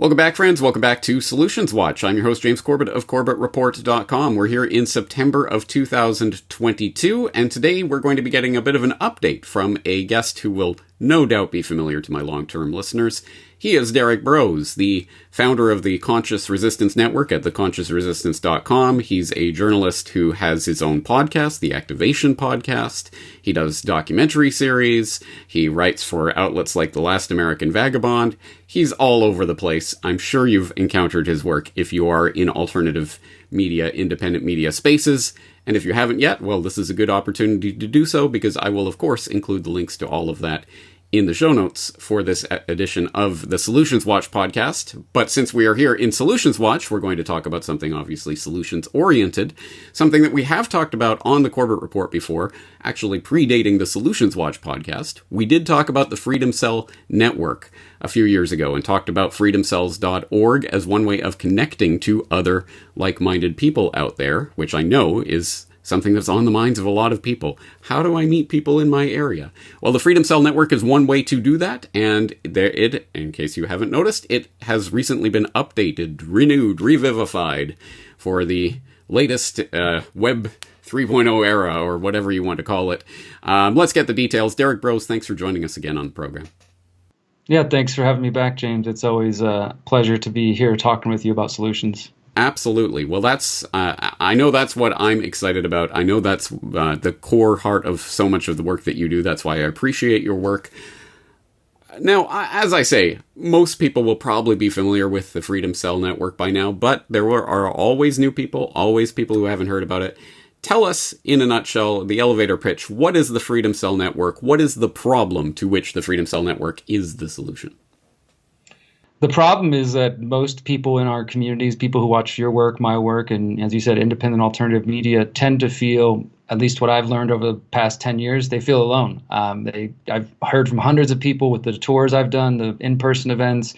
Welcome back, friends. Welcome back to Solutions Watch. I'm your host, James Corbett of CorbettReport.com. We're here in September of 2022, and today we're going to be getting a bit of an update from a guest who will no doubt be familiar to my long-term listeners. He is Derek Broze, the founder of the Conscious Resistance Network at theconsciousresistance.com. He's a journalist who has his own podcast, the Activation Podcast. He does documentary series. He writes for outlets like The Last American Vagabond. He's all over the place. I'm sure you've encountered his work if you are in alternative media, independent media spaces. And if you haven't yet, well, this is a good opportunity to do so, because I will, of course, include the links to all of that in the show notes for this edition of the Solutions Watch podcast. But since we are here in Solutions Watch, we're going to talk about something obviously solutions-oriented, something that we have talked about on the Corbett Report before, actually predating the Solutions Watch podcast. We did talk about the Freedom Cell Network a few years ago and talked about freedomcells.org as one way of connecting to other like-minded people out there, which I know is something that's on the minds of a lot of people. How do I meet people in my area? Well, the Freedom Cell Network is one way to do that, and in case you haven't noticed, it has recently been updated, renewed, revivified for the latest Web 3.0 era, or whatever you want to call it. Let's get the details. Derek Broze, thanks for joining us again on the program. Yeah, thanks for having me back, James. It's always a pleasure to be here talking with you about solutions. Absolutely. Well, I know that's what I'm excited about. I know that's the core heart of so much of the work that you do. That's why I appreciate your work. Now, as I say, most people will probably be familiar with the Freedom Cell Network by now, but there are always new people, always people who haven't heard about it. Tell us, in a nutshell, the elevator pitch. What is the Freedom Cell Network? What is the problem to which the Freedom Cell Network is the solution? The problem is that most people in our communities, people who watch your work, my work, and as you said, independent alternative media, tend to feel, at least what I've learned over the past 10 years, they feel alone. I've heard from hundreds of people with the tours I've done, the in-person events,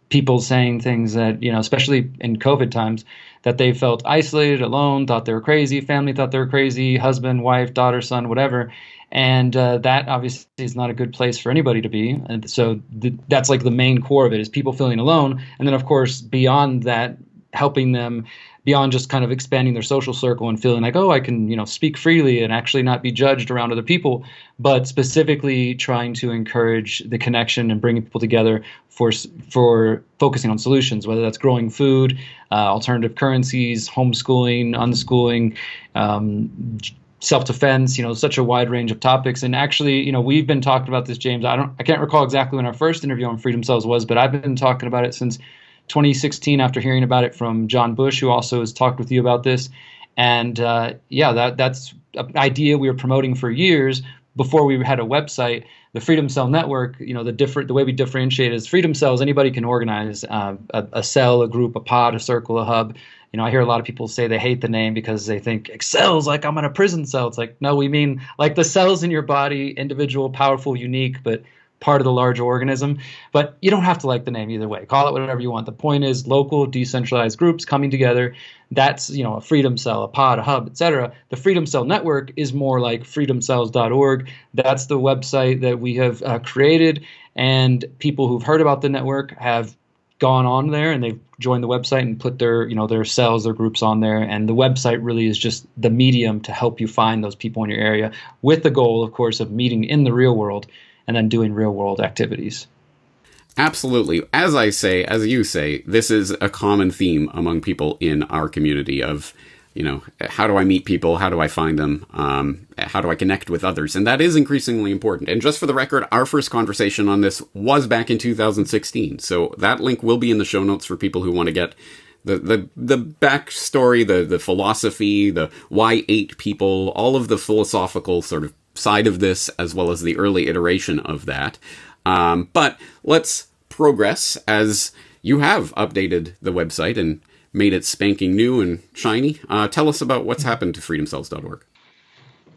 people saying things that, especially in COVID times, that they felt isolated, alone, thought they were crazy, family thought they were crazy, husband, wife, daughter, son, whatever. And that obviously is not a good place for anybody to be. And so that's like the main core of it, is people feeling alone. And then, of course, beyond that, helping them beyond just kind of expanding their social circle and feeling like, oh, I can, speak freely and actually not be judged around other people, but specifically trying to encourage the connection and bringing people together for focusing on solutions, whether that's growing food, alternative currencies, homeschooling, unschooling, self-defense, such a wide range of topics. And actually, we've been talking about this, James. I can't recall exactly when our first interview on Freedom Cells was, but I've been talking about it since 2016 after hearing about it from John Bush, who also has talked with you about this. And that's an idea we were promoting for years before we had a website. The Freedom Cell Network, the way we differentiate is Freedom Cells, anybody can organize a cell, a group, a pod, a circle, a hub. I hear a lot of people say they hate the name because they think cells, like I'm in a prison cell. It's like, no, we mean like the cells in your body, individual, powerful, unique, but part of the larger organism. But you don't have to like the name either way. Call it whatever you want. The point is local, decentralized groups coming together. That's, a freedom cell, a pod, a hub, etc. The Freedom Cell Network is more like freedomcells.org. That's the website that we have created, and people who've heard about the network have gone on there and they've joined the website and put their cells, their groups on there. And the website really is just the medium to help you find those people in your area, with the goal, of course, of meeting in the real world and then doing real world activities. Absolutely. As you say, this is a common theme among people in our community of, how do I meet people? How do I find them? How do I connect with others? And that is increasingly important. And just for the record, our first conversation on this was back in 2016. So that link will be in the show notes for people who want to get the backstory, the philosophy, the why 8 people, all of the philosophical sort of side of this, as well as the early iteration of that. But let's progress, as you have updated the website and made it spanking new and shiny. Tell us about what's happened to freedomcells.org.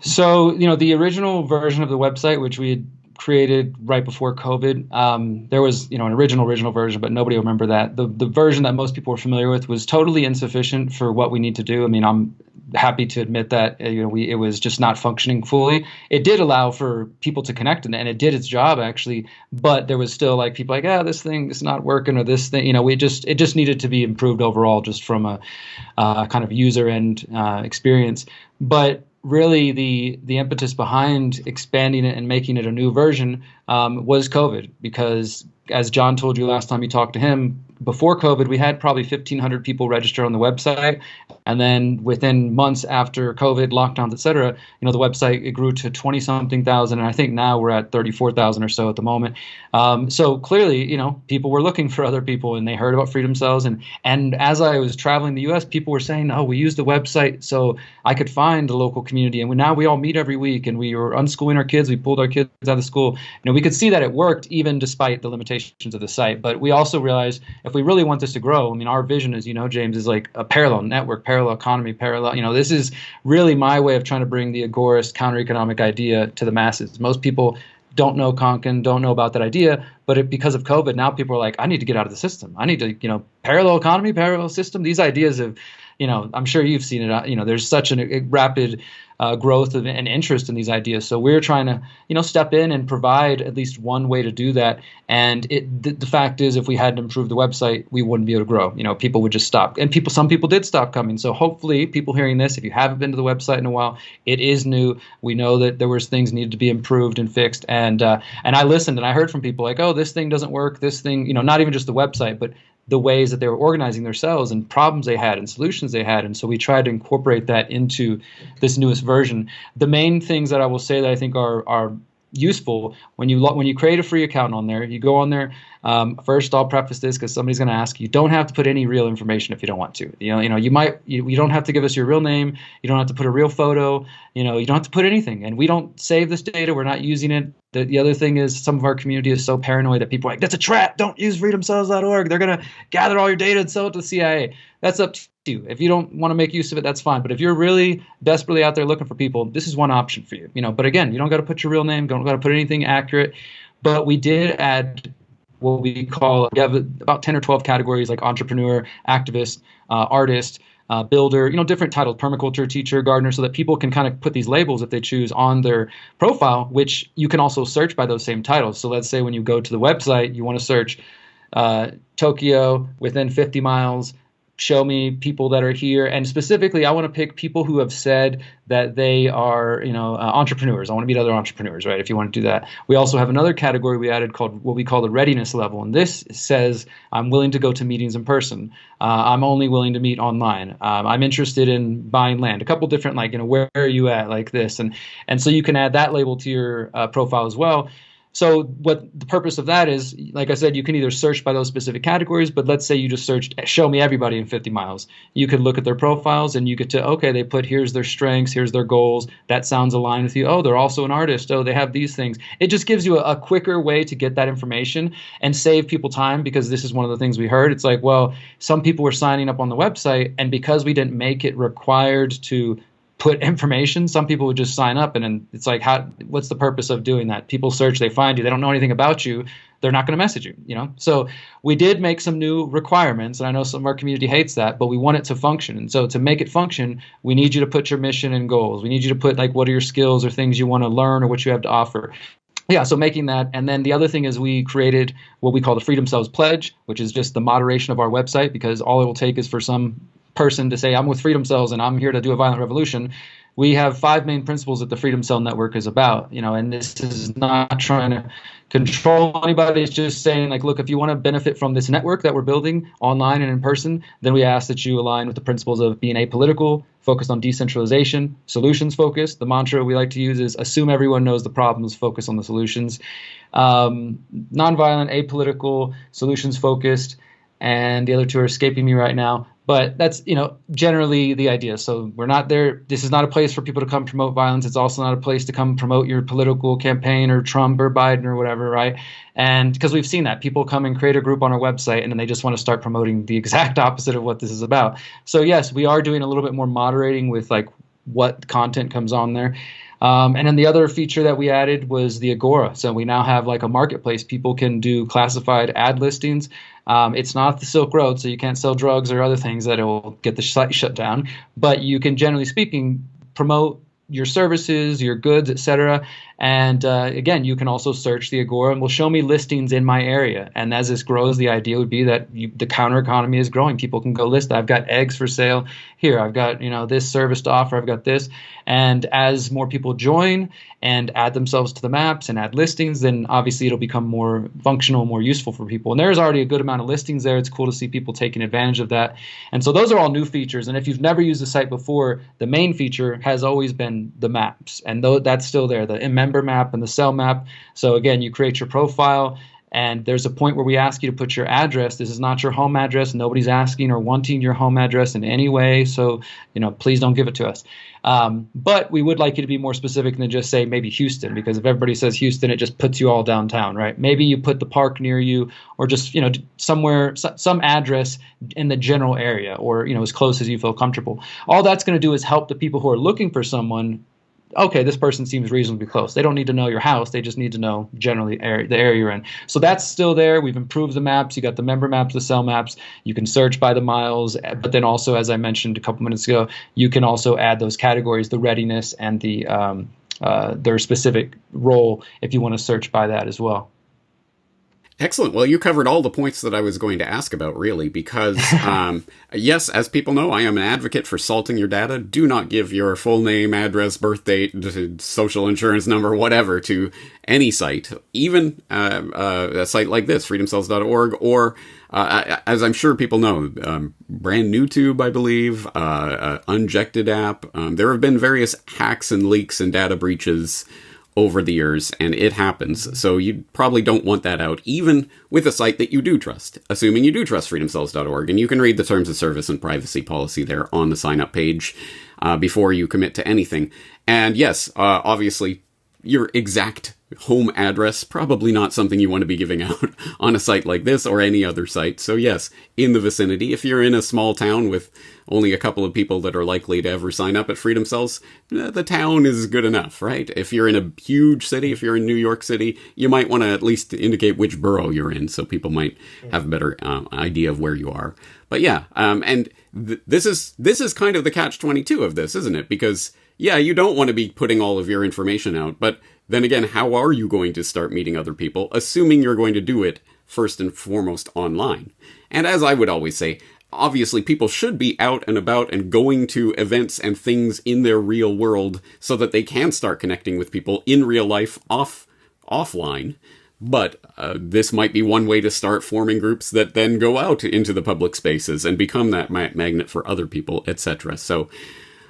So, the original version of the website, which we had created right before COVID. There was, an original version, but nobody will remember that. The version that most people are familiar with was totally insufficient for what we need to do. I mean, I'm happy to admit that it was just not functioning fully. It did allow for people to connect, and it did its job actually. But there was still like people like, this thing is not working, or this thing, it just needed to be improved overall, just from a kind of user end experience. But really, the impetus behind expanding it and making it a new version was COVID, because as John told you last time you talked to him, before COVID, we had probably 1,500 people register on the website. And then within months after COVID, lockdowns, et cetera, the website, it grew to 20-something thousand. And I think now we're at 34,000 or so at the moment. So clearly, people were looking for other people, and they heard about Freedom Cells. And as I was traveling the U.S., people were saying, we used the website so I could find the local community. And now we all meet every week, and we were unschooling our kids. We pulled our kids out of school. We could see that it worked even despite the limitations of the site. But we also realized, if we really want this to grow, our vision, as James, is like a parallel network, parallel economy, parallel. This is really my way of trying to bring the agorist counter-economic idea to the masses. Most people don't know Konkin, don't know about that idea, but because of COVID, now people are like, I need to get out of the system. I need to, parallel economy, parallel system. These ideas of, I'm sure you've seen it. There's such a rapid growth and interest in these ideas. So we're trying to, step in and provide at least one way to do that. And the fact is, if we hadn't improved the website, we wouldn't be able to grow. People would just stop. And some people did stop coming. So hopefully, people hearing this, if you haven't been to the website in a while, it is new. We know that there was things needed to be improved and fixed. And I listened, and I heard from people like, this thing doesn't work. This thing, not even just the website, but the ways that they were organizing themselves and problems they had and solutions they had. And so we tried to incorporate that into this newest version. The main things that I will say that I think are useful when you create a free account on there, you go on there. First, I'll preface this because somebody's going to ask. You don't have to put any real information if you don't want to. You don't have to give us your real name. You don't have to put a real photo. You don't have to put anything. And we don't save this data. We're not using it. The other thing is, some of our community is so paranoid that people are like, that's a trap. Don't use freedomcells.org. They're going to gather all your data and sell it to the CIA. That's up to you. If you don't want to make use of it, that's fine. But if you're really desperately out there looking for people, this is one option for you. But again, you don't got to put your real name. Don't got to put anything accurate. But we did add what we have about 10 or 12 categories, like entrepreneur, activist, artist, builder, different titles, permaculture, teacher, gardener, so that people can kind of put these labels if they choose on their profile, which you can also search by those same titles. So let's say when you go to the website, you want to search Tokyo within 50 miles, show me people that are here. And specifically, I want to pick people who have said that they are, entrepreneurs. I want to meet other entrepreneurs, right? If you want to do that. We also have another category we added called what we call the readiness level. And this says, I'm willing to go to meetings in person. I'm only willing to meet online. I'm interested in buying land. A couple different, where are you at, like this. And so you can add that label to your profile as well. So what the purpose of that is, like I said, you can either search by those specific categories, but let's say you just searched, show me everybody in 50 miles. You could look at their profiles and you get to, okay, they put, here's their strengths, here's their goals. That sounds aligned with you. Oh, they're also an artist. Oh, they have these things. It just gives you a quicker way to get that information and save people time, because this is one of the things we heard. It's like, well, some people were signing up on the website, and because we didn't make it required to put information, some people would just sign up, and then it's like, what's the purpose of doing that? People search, they find you, they don't know anything about you, they're not going to message you, So we did make some new requirements, and I know some of our community hates that, but we want it to function. And so to make it function, we need you to put your mission and goals. We need you to put, what are your skills or things you want to learn or what you have to offer. Yeah, so making that. And then the other thing is, we created what we call the Freedom Cells Pledge, which is just the moderation of our website, because all it will take is for some person to say, I'm with Freedom Cells and I'm here to do a violent revolution. We have 5 main principles that the Freedom Cell Network is about, and this is not trying to control anybody. It's just saying, look, if you want to benefit from this network that we're building online and in person, then we ask that you align with the principles of being apolitical, focused on decentralization, solutions focused. The mantra we like to use is assume everyone knows the problems, focus on the solutions. Nonviolent, apolitical, solutions focused, and the other 2 are escaping me right now. But that's, generally the idea. So we're not there. This is not a place for people to come promote violence. It's also not a place to come promote your political campaign or Trump or Biden or whatever, right? And because we've seen that. People come and create a group on our website, and then they just want to start promoting the exact opposite of what this is about. So yes, we are doing a little bit more moderating with what content comes on there. And then the other feature that we added was the Agora. So we now have like a marketplace. People can do classified ad listings. It's not the Silk Road, so you can't sell drugs or other things that will get the site shut down. But you can, generally speaking, promote your services, your goods, etc. And again, you can also search the Agora and will show me listings in my area. And as this grows, the idea would be that the counter economy is growing. People can go list, I've got eggs for sale here. I've got, this service to offer. I've got this. And as more people join and add themselves to the maps and add listings, then obviously it'll become more functional, more useful for people. And there's already a good amount of listings there. It's cool to see people taking advantage of that. And so those are all new features. And if you've never used the site before, the main feature has always been the maps. And that's still there, the member map and the sell map. So again, you create your profile. And there's a point where we ask you to put your address. This is not your home address. Nobody's asking or wanting your home address in any way. So, please don't give it to us. But we would like you to be more specific than just say maybe Houston, because if everybody says Houston, it just puts you all downtown, right? Maybe you put the park near you, or just, somewhere, some address in the general area, or, as close as you feel comfortable. All that's going to do is help the people who are looking for someone. Okay, this person seems reasonably close. They don't need to know your house. They just need to know generally the area you're in. So that's still there. We've improved the maps. You got the member maps, the cell maps. You can search by the miles. But then also, as I mentioned a couple minutes ago, you can also add those categories, the readiness and their specific role, if you want to search by that as well. Excellent. Well, you covered all the points that I was going to ask about, really, because, yes, as people know, I am an advocate for salting your data. Do not give your full name, address, birth date, social insurance number, whatever, to any site, even a site like this, freedomcells.org, or, as I'm sure people know, brand new tube, I believe, Unjected app. There have been various hacks and leaks and data breaches over the years, and it happens. So you probably don't want that out, even with a site that you do trust, assuming you do trust freedomcells.org. And you can read the terms of service and privacy policy there on the sign-up page before you commit to anything. And yes, obviously, your exact home address, probably not something you want to be giving out on a site like this or any other site. So yes, in the vicinity, if you're in a small town with only a couple of people that are likely to ever sign up at Freedom Cells, the town is good enough, right? If you're in a huge city, if you're in New York City, you might want to at least indicate which borough you're in, so people might have a better idea of where you are. But yeah, and this is kind of the catch-22 of this, isn't it? Because yeah, you don't want to be putting all of your information out, but then again, how are you going to start meeting other people, assuming you're going to do it first and foremost online? And as I would always say, obviously people should be out and about and going to events and things in their real world so that they can start connecting with people in real life offline. But this might be one way to start forming groups that then go out into the public spaces and become that magnet for other people, etc. So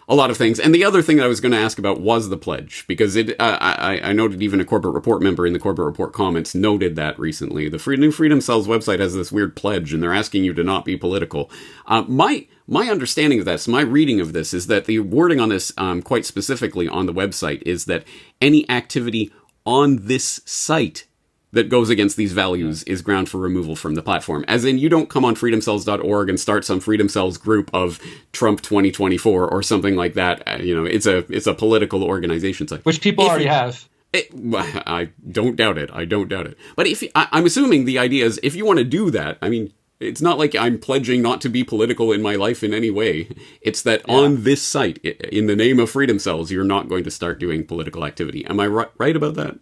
a lot of things. And the other thing that I was going to ask about was the pledge, because I noted even a Corbett Report member in the Corbett Report comments noted that recently. The new Freedom Cells website has this weird pledge, and they're asking you to not be political. My understanding of this, my reading of this, is that the wording on this, quite specifically on the website, is that any activity on this site that goes against these values is ground for removal from the platform. As in, you don't come on freedomcells.org and start some Freedom Cells group of Trump 2024 or something like that. It's a political organization site. Which people already have. I don't doubt it. But I'm assuming the idea is if you want to do that, I mean, it's not like I'm pledging not to be political in my life in any way. It's that on this site, in the name of Freedom Cells, you're not going to start doing political activity. Am I right about that?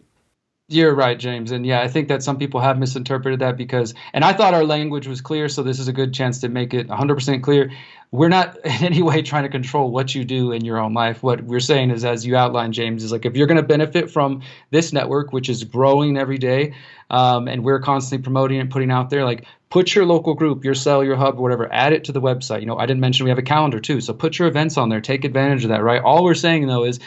You're right, James. And yeah, I think that some people have misinterpreted that and I thought our language was clear, so this is a good chance to make it 100% clear. We're not in any way trying to control what you do in your own life. What we're saying is, as you outlined, James, is like if you're going to benefit from this network, which is growing every day, and we're constantly promoting and putting out there, like put your local group, your cell, your hub, whatever, add it to the website. I didn't mention we have a calendar too, so put your events on there. Take advantage of that, right? All we're saying, though, is,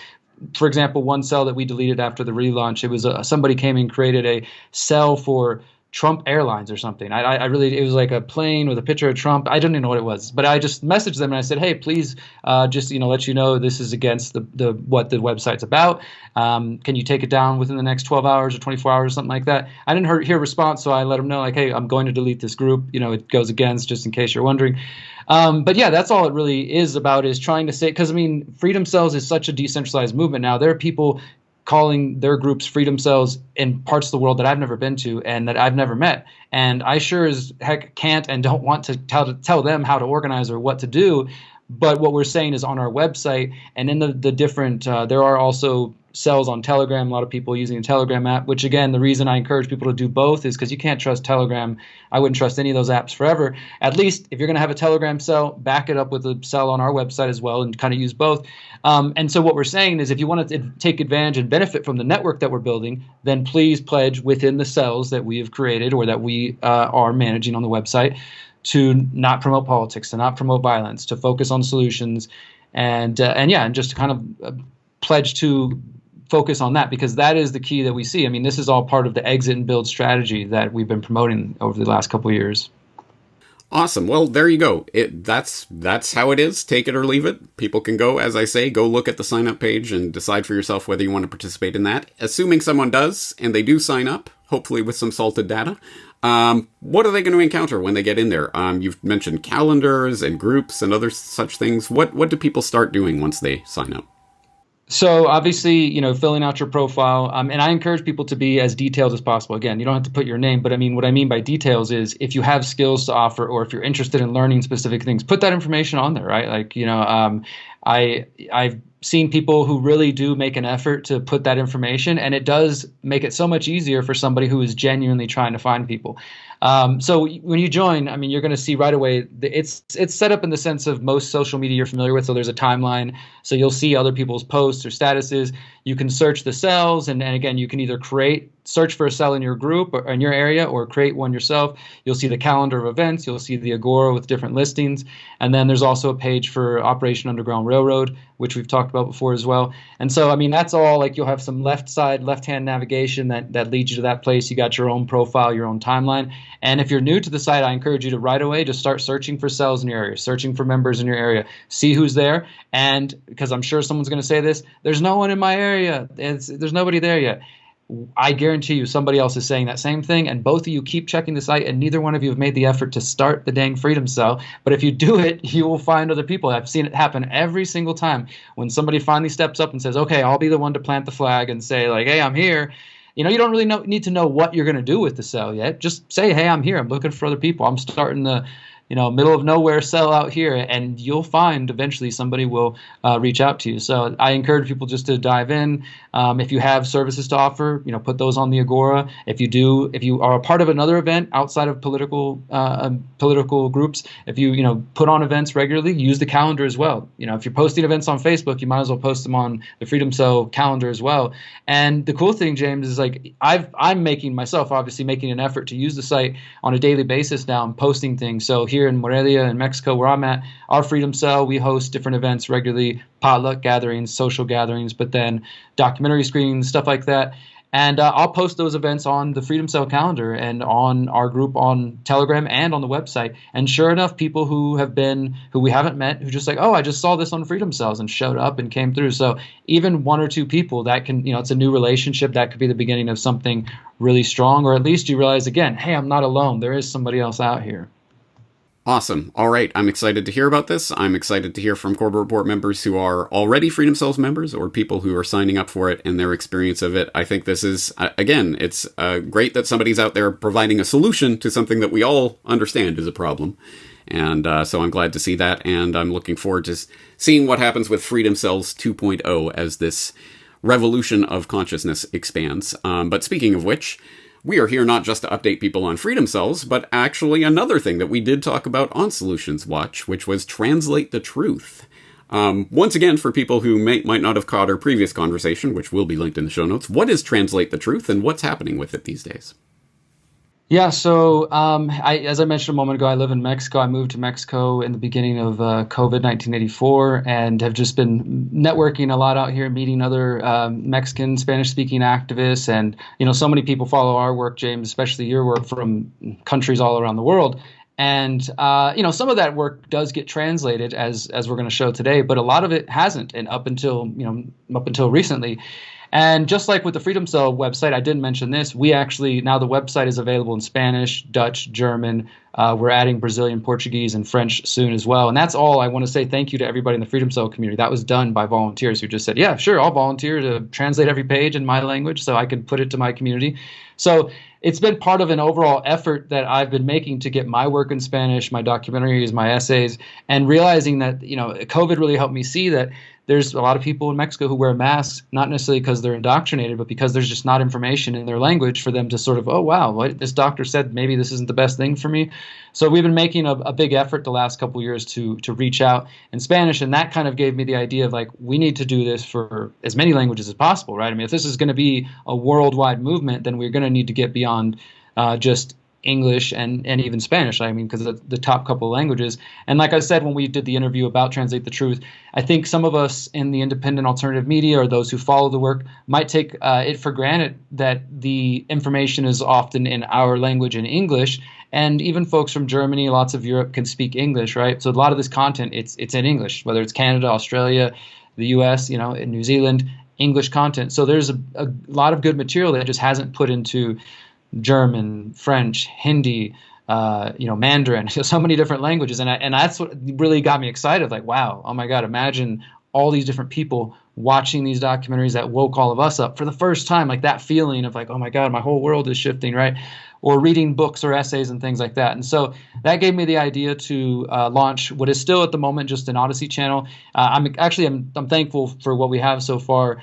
for example, one cell that we deleted after the relaunch, it was somebody came and created a cell for Trump Airlines or something. I really, it was like a plane with a picture of Trump. I didn't even know what it was, but I just messaged them and I said, hey, please, just, let you know this is against the what the website's about. Can you take it down within the next 12 hours or 24 hours or something like that? I didn't hear a response, so I let them know, like, hey, I'm going to delete this group. It goes against, just in case you're wondering. But yeah, that's all it really is about, is trying to say, because I mean, Freedom Cells is such a decentralized movement now. There are people calling their groups Freedom Cells in parts of the world that I've never been to and that I've never met. And I sure as heck can't and don't want to tell them how to organize or what to do. But what we're saying is on our website and in the different, there are also cells on Telegram, a lot of people using the Telegram app, which again, the reason I encourage people to do both is because you can't trust Telegram. I wouldn't trust any of those apps forever. At least if you're going to have a Telegram cell, back it up with a cell on our website as well and kind of use both. And so what we're saying is if you want to take advantage and benefit from the network that we're building, then please pledge within the cells that we have created or that we are managing on the website to not promote politics, to not promote violence, to focus on solutions, and just to kind of pledge to focus on that, because that is the key that we see. I mean, this is all part of the exit and build strategy that we've been promoting over the last couple of years. Awesome. Well, there you go. That's how it is. Take it or leave it. People can go, as I say, go look at the sign up page and decide for yourself whether you want to participate in that. Assuming someone does, and they do sign up, hopefully with some salted data, what are they going to encounter when they get in there? You've mentioned calendars and groups and other such things. What do people start doing once they sign up? So obviously, filling out your profile, and I encourage people to be as detailed as possible. Again, you don't have to put your name, but I mean, what I mean by details is if you have skills to offer or if you're interested in learning specific things, put that information on there, right? Like, I've seen people who really do make an effort to put that information, and it does make it so much easier for somebody who is genuinely trying to find people. So when you join, I mean, you're going to see right away it's set up in the sense of most social media you're familiar with. So there's a timeline. So you'll see other people's posts or statuses. You can search the cells. And again, you can either search for a cell in your group or in your area or create one yourself. You'll see the calendar of events. You'll see the Agora with different listings. And then there's also a page for Operation Underground Railroad, which we've talked about before as well. And so, I mean, that's all like you'll have some left-hand navigation that leads you to that place. You got your own profile, your own timeline. And if you're new to the site, I encourage you to right away just start searching for cells in your area, searching for members in your area, see who's there. And because I'm sure someone's going to say this, there's no one in my area. There's nobody there yet. I guarantee you somebody else is saying that same thing, and both of you keep checking the site, and neither one of you have made the effort to start the dang Freedom Cell. But if you do it, you will find other people. I've seen it happen every single time when somebody finally steps up and says, okay, I'll be the one to plant the flag and say, like, hey, I'm here. You don't really need to know what you're going to do with the cell yet. Just say, hey, I'm here. I'm looking for other people. I'm starting the middle of nowhere cell out here, and you'll find eventually somebody will reach out to you. So I encourage people just to dive in. If you have services to offer, put those on the Agora. If you are a part of another event outside of political groups, if you put on events regularly, use the calendar as well. If you're posting events on Facebook, you might as well post them on the Freedom Cell calendar as well. And the cool thing, James, is like I'm making an effort to use the site on a daily basis now and posting things. So here in Morelia in Mexico, where I'm at, our Freedom Cell, we host different events regularly, potluck gatherings, social gatherings, but then documentary screenings, stuff like that. And I'll post those events on the Freedom Cell calendar and on our group on Telegram and on the website. And sure enough, people who we haven't met, who just like, oh, I just saw this on Freedom Cells and showed up and came through. So even one or two people, that can, it's a new relationship. That could be the beginning of something really strong, or at least you realize again, hey, I'm not alone. There is somebody else out here. Awesome. All right. I'm excited to hear about this. I'm excited to hear from Corbett Report members who are already Freedom Cells members or people who are signing up for it and their experience of it. I think this is, again, it's great that somebody's out there providing a solution to something that we all understand is a problem. And so I'm glad to see that. And I'm looking forward to seeing what happens with Freedom Cells 2.0 as this revolution of consciousness expands. But speaking of which, we are here not just to update people on Freedom Cells, but actually another thing that we did talk about on Solutions Watch, which was Translate the Truth. Once again, for people who might not have caught our previous conversation, which will be linked in the show notes, what is Translate the Truth and what's happening with it these days? Yeah, so as I mentioned a moment ago, I live in Mexico. I moved to Mexico in the beginning of COVID 1984, and have just been networking a lot out here, meeting other Mexican Spanish-speaking activists, and so many people follow our work, James, especially your work, from countries all around the world. And some of that work does get translated, as we're going to show today, but a lot of it hasn't, and up until recently. And just like with the Freedom Cell website, I didn't mention this. We actually, now the website is available in Spanish, Dutch, German. We're adding Brazilian, Portuguese, and French soon as well. And that's all. I want to say thank you to everybody in the Freedom Cell community. That was done by volunteers who just said, yeah, sure, I'll volunteer to translate every page in my language so I can put it to my community. So it's been part of an overall effort that I've been making to get my work in Spanish, my documentaries, my essays, and realizing that, COVID really helped me see that there's a lot of people in Mexico who wear masks, not necessarily because they're indoctrinated, but because there's just not information in their language for them to sort of, oh, wow, what this doctor said, maybe this isn't the best thing for me. So we've been making a big effort the last couple of years to reach out in Spanish. And that kind of gave me the idea of, like, we need to do this for as many languages as possible, right? I mean, if this is going to be a worldwide movement, then we're going to need to get beyond just English and even Spanish, I mean, because the top couple of languages. And like I said, when we did the interview about Translate the Truth, I think some of us in the independent alternative media, or those who follow the work, might take it for granted that the information is often in our language in English. And even folks from Germany, lots of Europe, can speak English, right? So a lot of this content, it's in English, whether it's Canada, Australia, the US, in New Zealand, English content. So there's a lot of good material that just hasn't put into German, French, Hindi, Mandarin, so many different languages. And that's what really got me excited. Like, wow, oh my God, imagine all these different people watching these documentaries that woke all of us up for the first time. Like that feeling of like, oh my God, my whole world is shifting, right? Or reading books or essays and things like that. And so that gave me the idea to launch what is still at the moment just an Odyssey channel. I'm thankful for what we have so far.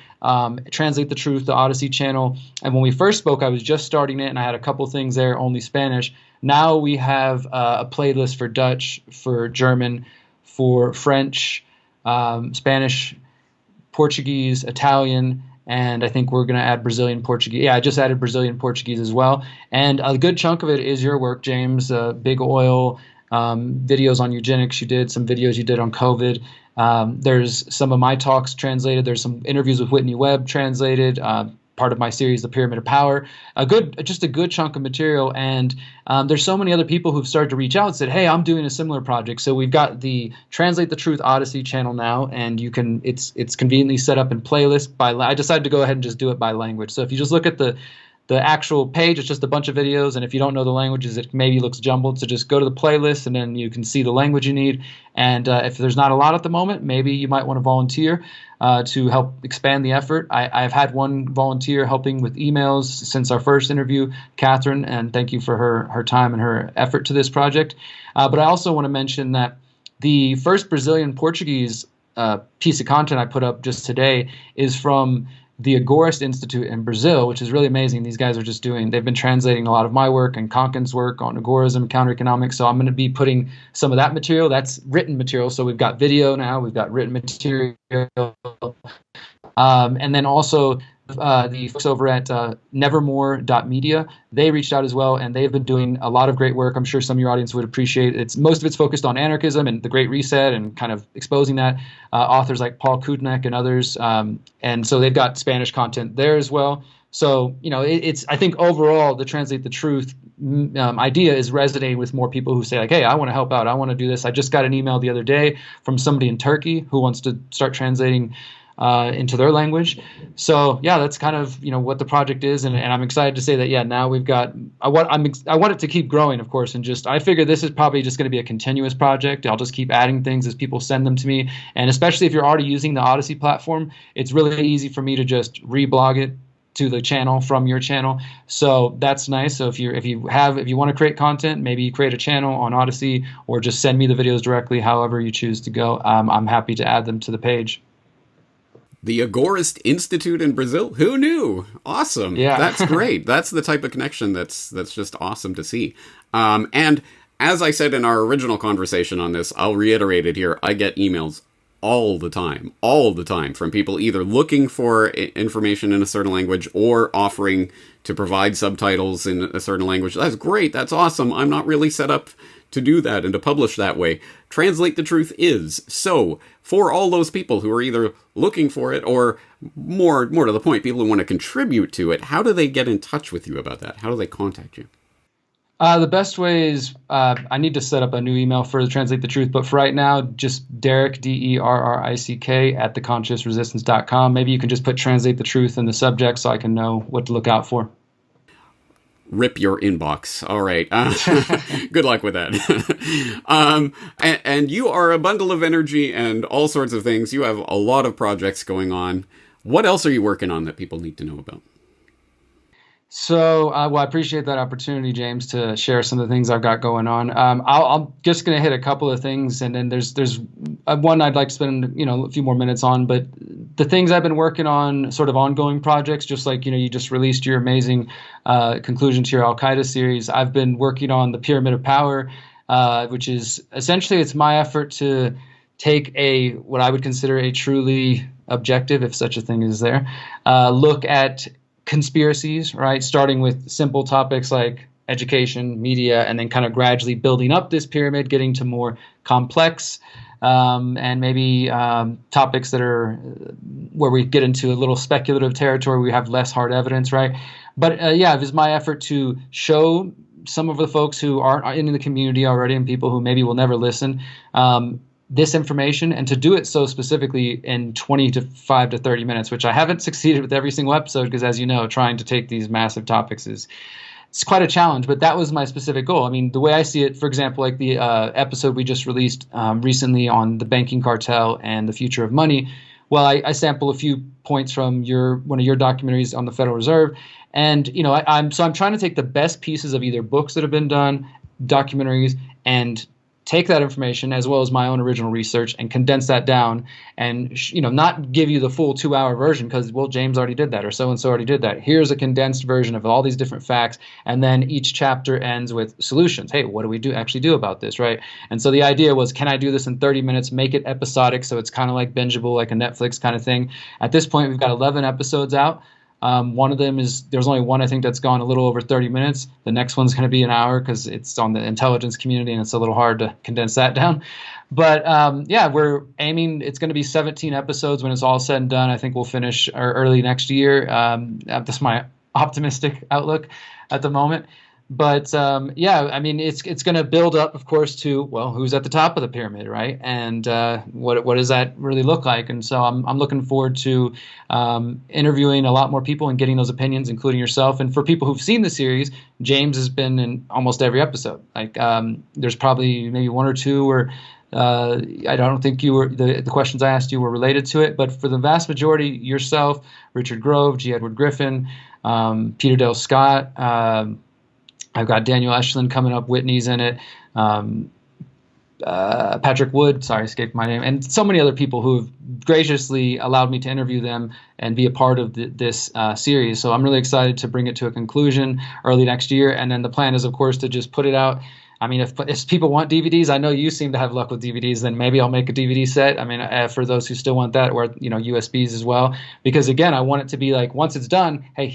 Translate the Truth, the Odyssey channel. And when we first spoke, I was just starting it, and I had a couple things there, only Spanish. Now we have a playlist for Dutch, for German, for French, Spanish, Portuguese, Italian, and I think we're going to add Brazilian Portuguese. Yeah, I just added Brazilian Portuguese as well. And a good chunk of it is your work, James. Big Oil, videos on eugenics you did, some videos you did on COVID. There's some of my talks translated. There's some interviews with Whitney Webb translated. Part of my series, The Pyramid of Power, just a good chunk of material. And there's so many other people who've started to reach out and said, hey, I'm doing a similar project. So we've got the Translate the Truth Odyssey channel now, and it's conveniently set up in playlist I decided to go ahead and just do it by language. So if you just look at the actual page, it's just a bunch of videos, and if you don't know the languages, it maybe looks jumbled. So just go to the playlist, and then you can see the language you need. And if there's not a lot at the moment, maybe you might want to volunteer to help expand the effort. I've had one volunteer helping with emails since our first interview, Catherine, and thank you for her time and her effort to this project. But I also want to mention that the first Brazilian Portuguese piece of content I put up just today is from the Agorist Institute in Brazil, which is really amazing. These guys they've been translating a lot of my work and Konkin's work on agorism, counter-economics. So I'm going to be putting some of that material. That's written material. So we've got video now, we've got written material. And then also the folks over at nevermore.media, they reached out as well, and they've been doing a lot of great work. I'm sure some of your audience would appreciate it. Most of it's focused on anarchism and the Great Reset and kind of exposing that. Authors like Paul Kudnek and others. And so they've got Spanish content there as well. So, I think overall the Translate the Truth idea is resonating with more people who say, like, hey, I want to help out. I want to do this. I just got an email the other day from somebody in Turkey who wants to start translating into their language. So yeah, that's kind of what the project is, and I'm excited to say that now we've got. I want it to keep growing, of course, and I figure this is probably just going to be a continuous project. I'll just keep adding things as people send them to me, and especially if you're already using the Odyssey platform, it's really easy for me to just reblog it to the channel from your channel. So that's nice. So if you want to create content, maybe you create a channel on Odyssey, or just send me the videos directly, however you choose to go. I'm happy to add them to the page. The Agorist Institute in Brazil? Who knew? Awesome. Yeah. That's great. That's the type of connection that's just awesome to see. And as I said in our original conversation on this, I'll reiterate it here. I get emails all the time from people either looking for information in a certain language or offering to provide subtitles in a certain language. That's great. That's awesome. I'm not really set up to do that and to publish that way. Translate the Truth is. So, for all those people who are either looking for it or more to the point, people who want to contribute to it, how do they get in touch with you about that? How do they contact you? The best way is I need to set up a new email for Translate the Truth, but for right now, just Derrick, Derrick, at theconsciousresistance.com. Maybe you can just put Translate the Truth in the subject so I can know what to look out for. Rip your inbox. All right. Good luck with that. And you are a bundle of energy and all sorts of things. You have a lot of projects going on. What else are you working on that people need to know about? So, well, I appreciate that opportunity, James, to share some of the things I've got going on. I'm just going to hit a couple of things, and then there's one I'd like to spend a few more minutes on. But the things I've been working on, sort of ongoing projects, just like you just released your amazing conclusion to your Al Qaeda series. I've been working on the Pyramid of Power, which is essentially it's my effort to take what I would consider a truly objective, if such a thing is there, look at conspiracies, right? Starting with simple topics like education, media, and then kind of gradually building up this pyramid, getting to more complex and maybe topics that are where we get into a little speculative territory. We have less hard evidence, right? But it was my effort to show some of the folks who aren't in the community already and people who maybe will never listen this information, and to do it so specifically in 25 to 30 minutes, which I haven't succeeded with every single episode because, as you know, trying to take these massive topics it's quite a challenge, but that was my specific goal. I mean, the way I see it, for example, like the episode we just released recently on the banking cartel and the future of money, well, I sample a few points from one of your documentaries on the Federal Reserve, and I'm trying to take the best pieces of either books that have been done, documentaries, and take that information as well as my own original research and condense that down and, not give you the full 2-hour version because, well, James already did that or so-and-so already did that. Here's a condensed version of all these different facts. And then each chapter ends with solutions. Hey, what do we actually do about this, right? And so the idea was, can I do this in 30 minutes, make it episodic so it's kind of like bingeable, like a Netflix kind of thing. At this point, we've got 11 episodes out. One of them there's only one I think that's gone a little over 30 minutes. The next one's going to be an hour because it's on the intelligence community and it's a little hard to condense that down. But we're aiming, it's going to be 17 episodes when it's all said and done. I think we'll finish early next year. That's my optimistic outlook at the moment. But it's going to build up, of course, to, well, who's at the top of the pyramid, right? And what does that really look like? And so I'm looking forward to interviewing a lot more people and getting those opinions, including yourself. And for people who've seen the series, James has been in almost every episode. Like there's probably maybe one or two where I don't think you were the questions I asked you were related to it, but for the vast majority, yourself, Richard Grove, G. Edward Griffin, Peter Dale Scott. I've got Daniel Eshland coming up. Whitney's in it. Patrick Wood, sorry, escaped my name, and so many other people who have graciously allowed me to interview them and be a part of this series. So I'm really excited to bring it to a conclusion early next year. And then the plan is, of course, to just put it out. I mean, if people want DVDs, I know you seem to have luck with DVDs, then maybe I'll make a DVD set. I mean, for those who still want that, or, USBs as well. Because, again, I want it to be like, once it's done, hey,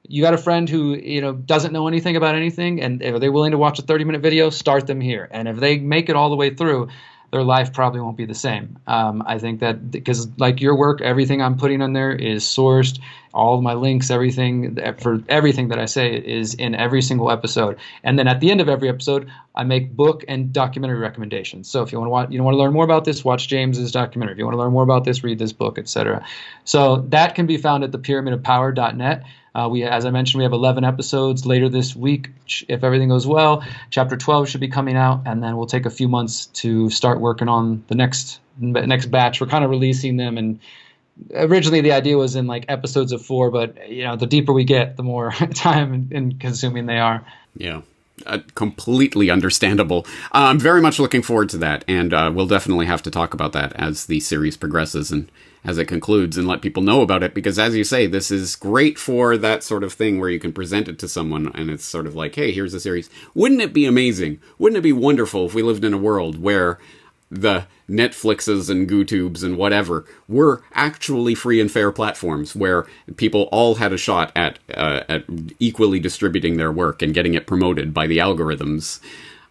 you got a friend who, doesn't know anything about anything, and if they're willing to watch a 30-minute video, start them here. And if they make it all the way through, their life probably won't be the same. I think that because, like your work, everything I'm putting on there is sourced. All of my links, everything that I say is in every single episode. And then at the end of every episode, I make book and documentary recommendations. So if you want to learn more about this, watch James's documentary. If you want to learn more about this, read this book, etc. So that can be found at thepyramidofpower.net. As I mentioned, we have 11 episodes later this week. If everything goes well, chapter 12 should be coming out, and then we'll take a few months to start working on the next batch. We're kind of releasing them, and originally the idea was in like episodes of 4, but the deeper we get, the more time and consuming they are. Yeah. Completely understandable. I'm very much looking forward to that, and we'll definitely have to talk about that as the series progresses and as it concludes, and let people know about it, because as you say, this is great for that sort of thing where you can present it to someone and it's sort of like, hey, here's a series. Wouldn't it be amazing? Wouldn't it be wonderful if we lived in a world where the Netflixes and GooTubes and whatever were actually free and fair platforms where people all had a shot at equally distributing their work and getting it promoted by the algorithms.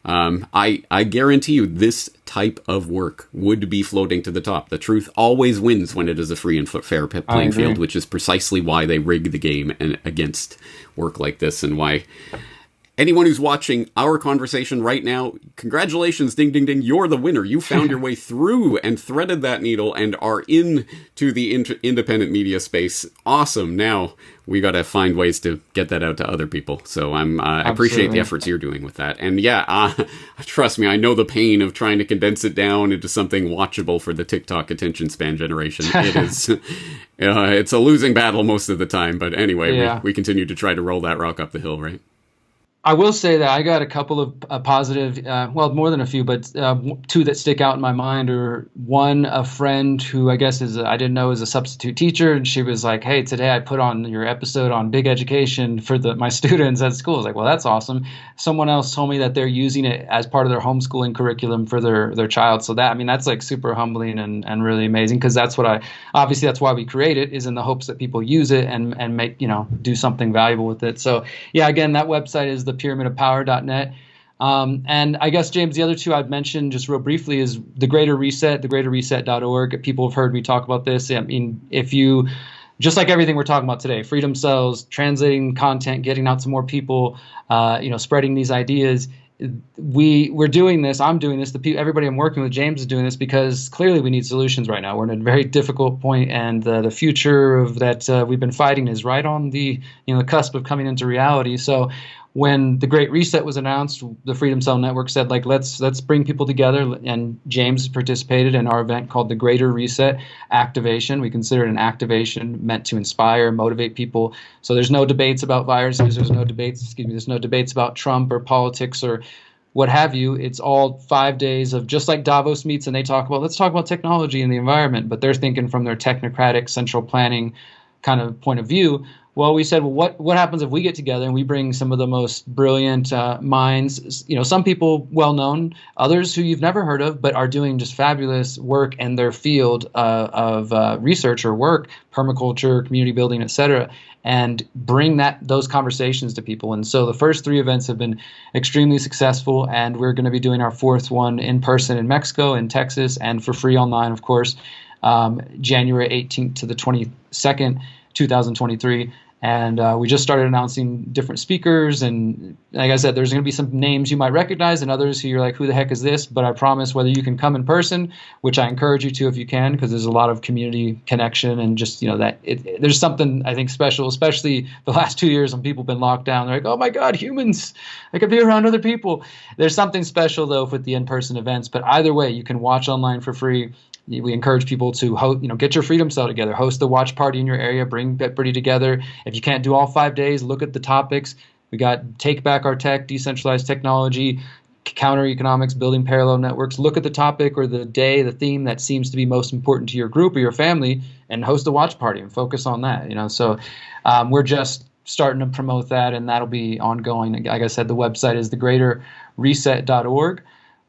I guarantee you this type of work would be floating to the top. The truth always wins when it is a free and fair playing field, which is precisely why they rig the game and against work like this, and why anyone who's watching our conversation right now, congratulations, ding, ding, ding, you're the winner. You found your way through and threaded that needle and are into the independent media space. Awesome. Now we got to find ways to get that out to other people. So I appreciate the efforts you're doing with that. And yeah, trust me, I know the pain of trying to condense it down into something watchable for the TikTok attention span generation. It is, it's a losing battle most of the time. But anyway, we continue to try to roll that rock up the hill, right? I will say that I got a couple of positive, well, more than a few, but two that stick out in my mind are one, a friend who I guess I didn't know is a substitute teacher. And she was like, hey, today I put on your episode on big education for my students at school. I was like, well, that's awesome. Someone else told me that they're using it as part of their homeschooling curriculum for their child. So that's like super humbling and really amazing, because that's obviously that's why we create it, is in the hopes that people use it and make, do something valuable with it. So yeah, again, that website is thepyramidofpower.net. And I guess, James, the other two I'd mentioned just real briefly is The Greater Reset, thegreaterreset.org. People have heard me talk about this. I mean, if you, just like everything we're talking about today, freedom sells, translating content, getting out to more people, spreading these ideas. We're doing this. I'm doing this. Everybody I'm working with, James, is doing this because clearly we need solutions right now. We're in a very difficult point, and the future of that we've been fighting is right on the cusp of coming into reality. So when the Great Reset was announced, the Freedom Cell Network said, let's bring people together, and James participated in our event called the Greater Reset Activation. We consider it an activation meant to inspire, motivate people. So there's no debates about viruses. There's no debates about Trump or politics or what have you. It's all 5 days of, just like Davos meets and they talk about, let's talk about technology and the environment, but they're thinking from their technocratic central planning kind of point of view. Well, we said, well, what happens if we get together and we bring some of the most brilliant minds, some people well-known, others who you've never heard of, but are doing just fabulous work in their field of research or work, permaculture, community building, et cetera, and bring those conversations to people. And so the first three events have been extremely successful, and we're going to be doing our fourth one in person in Mexico, in Texas, and for free online, of course, January 18th to the 22nd, 2023. And we just started announcing different speakers. And like I said, there's going to be some names you might recognize and others who you're like, who the heck is this? But I promise, whether you can come in person, which I encourage you to if you can, because there's a lot of community connection and just, there's something I think special, especially the last 2 years when people have been locked down. They're like, oh my God, humans, I could be around other people. There's something special though with the in-person events. But either way, you can watch online for free. We encourage people to get your Freedom Cell together, host a watch party in your area, bring everybody together. If you can't do all 5 days, look at the topics. We got Take Back Our Tech, Decentralized Technology, Counter Economics, Building Parallel Networks. Look at the topic or the day, the theme that seems to be most important to your group or your family, and host a watch party and focus on that. So we're just starting to promote that, and that'll be ongoing. Like I said, the website is thegreaterreset.org.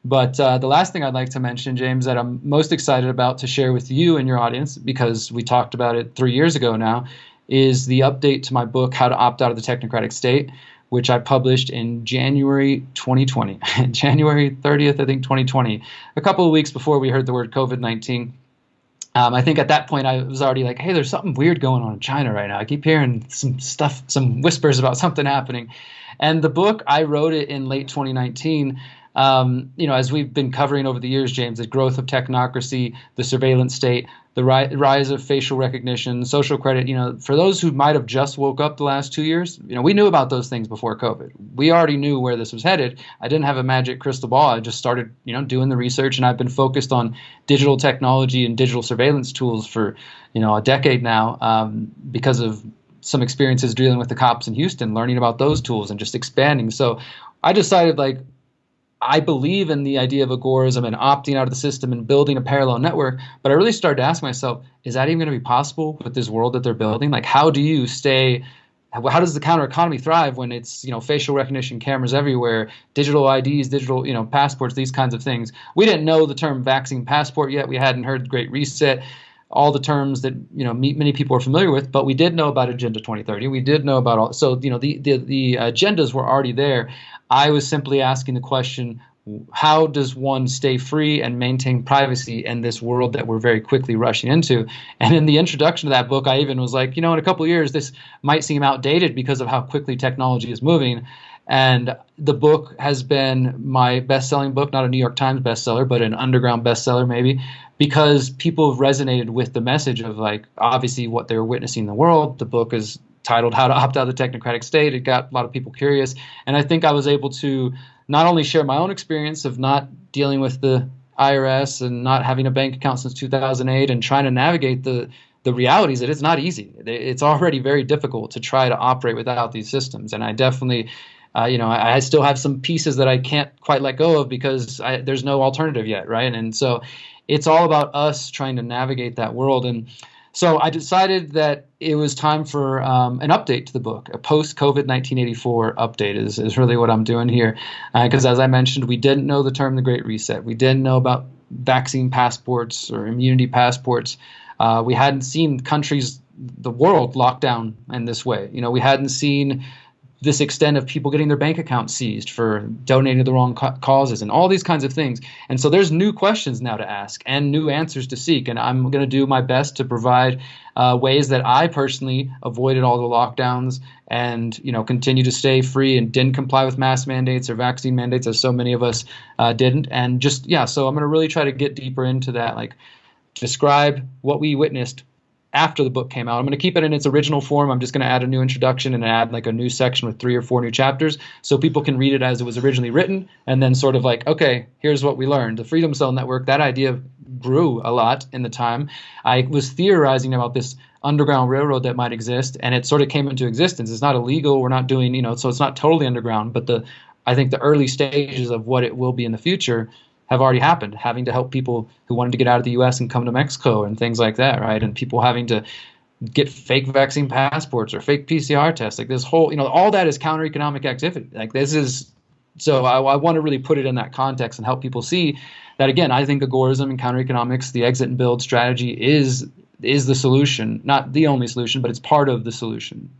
But the last thing I'd like to mention, James, that I'm most excited about to share with you and your audience, because we talked about it 3 years ago now, is the update to my book, How to Opt Out of the Technocratic State, which I published in January 2020, January 30th, I think, 2020, a couple of weeks before we heard the word COVID-19. I think at that point I was already like, hey, there's something weird going on in China right now. I keep hearing some whispers about something happening. And the book, I wrote it in late 2019. As we've been covering over the years, James, the growth of technocracy, the surveillance state, the rise of facial recognition, social credit, for those who might have just woke up the last 2 years, we knew about those things before COVID. We already knew where this was headed. I didn't have a magic crystal ball. I just started, doing the research, and I've been focused on digital technology and digital surveillance tools for, a decade now, because of some experiences dealing with the cops in Houston, learning about those tools and just expanding. So I decided, I believe in the idea of agorism and opting out of the system and building a parallel network, but I really started to ask myself, is that even going to be possible with this world that they're building? How do you stay how does the counter economy thrive when it's, facial recognition cameras everywhere, digital IDs, digital, passports, these kinds of things. We didn't know the term vaccine passport yet. We hadn't heard the Great Reset, all the terms that, many people are familiar with, but we did know about Agenda 2030. We did know about all, so, the agendas were already there. I was simply asking the question, how does one stay free and maintain privacy in this world that we're very quickly rushing into? And in the introduction to that book, I even was like, in a couple of years, this might seem outdated because of how quickly technology is moving. And the book has been my best-selling book, not a New York Times bestseller, but an underground bestseller maybe, because people have resonated with the message of, like, obviously what they're witnessing in the world. The book is titled How to Opt Out of the Technocratic State. It got a lot of people curious. And I think I was able to not only share my own experience of not dealing with the IRS and not having a bank account since 2008 and trying to navigate the realities that it's not easy. It's already very difficult to try to operate without these systems. And I definitely, I still have some pieces that I can't quite let go of because there's no alternative yet, right? And so it's all about us trying to navigate that world. And so I decided that it was time for an update to the book. A post-COVID 1984 update is really what I'm doing here. Because as I mentioned, we didn't know the term the Great Reset. We didn't know about vaccine passports or immunity passports. We hadn't seen countries, the world, locked down in this way. We hadn't seen this extent of people getting their bank accounts seized for donating to the wrong causes and all these kinds of things. And so there's new questions now to ask and new answers to seek. And I'm going to do my best to provide ways that I personally avoided all the lockdowns and, continue to stay free and didn't comply with mask mandates or vaccine mandates, as so many of us didn't. And so I'm going to really try to get deeper into that, like describe what we witnessed after the book came out. I'm going to keep it in its original form. I'm just going to add a new introduction and add like a new section with 3 or 4 new chapters so people can read it as it was originally written and then sort of like, okay, here's what we learned. The Freedom Cell Network, that idea grew a lot in the time. I was theorizing about this underground railroad that might exist, and it sort of came into existence. It's not illegal. We're not doing, so it's not totally underground, but I think the early stages of what it will be in the future have already happened, having to help people who wanted to get out of the U.S. and come to Mexico and things like that, right? And people having to get fake vaccine passports or fake PCR tests. Like this whole, all that is counter-economic activity. Like this is, so I want to really put it in that context and help people see that, again, I think agorism and counter-economics, the exit and build strategy is the solution, not the only solution, but it's part of the solution.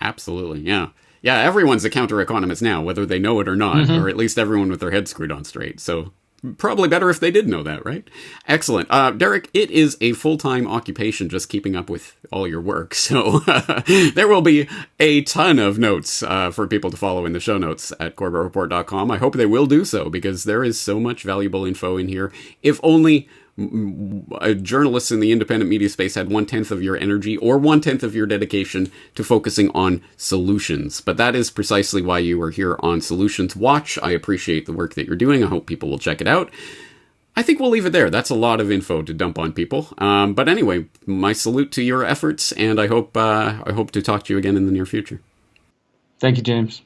Absolutely, yeah. Yeah, everyone's a counter-economist now, whether they know it or not, or at least everyone with their head screwed on straight. So probably better if they did know that, right? Excellent. Derek, it is a full-time occupation just keeping up with all your work. So there will be a ton of notes for people to follow in the show notes at CorbettReport.com. I hope they will do so because there is so much valuable info in here. If only journalists in the independent media space had 1/10 of your energy or 1/10 of your dedication to focusing on solutions. But that is precisely why you are here on Solutions Watch. I appreciate the work that you're doing. I hope people will check it out. I think we'll leave it there. That's a lot of info to dump on people. But anyway, my salute to your efforts, and I hope to talk to you again in the near future. Thank you, James.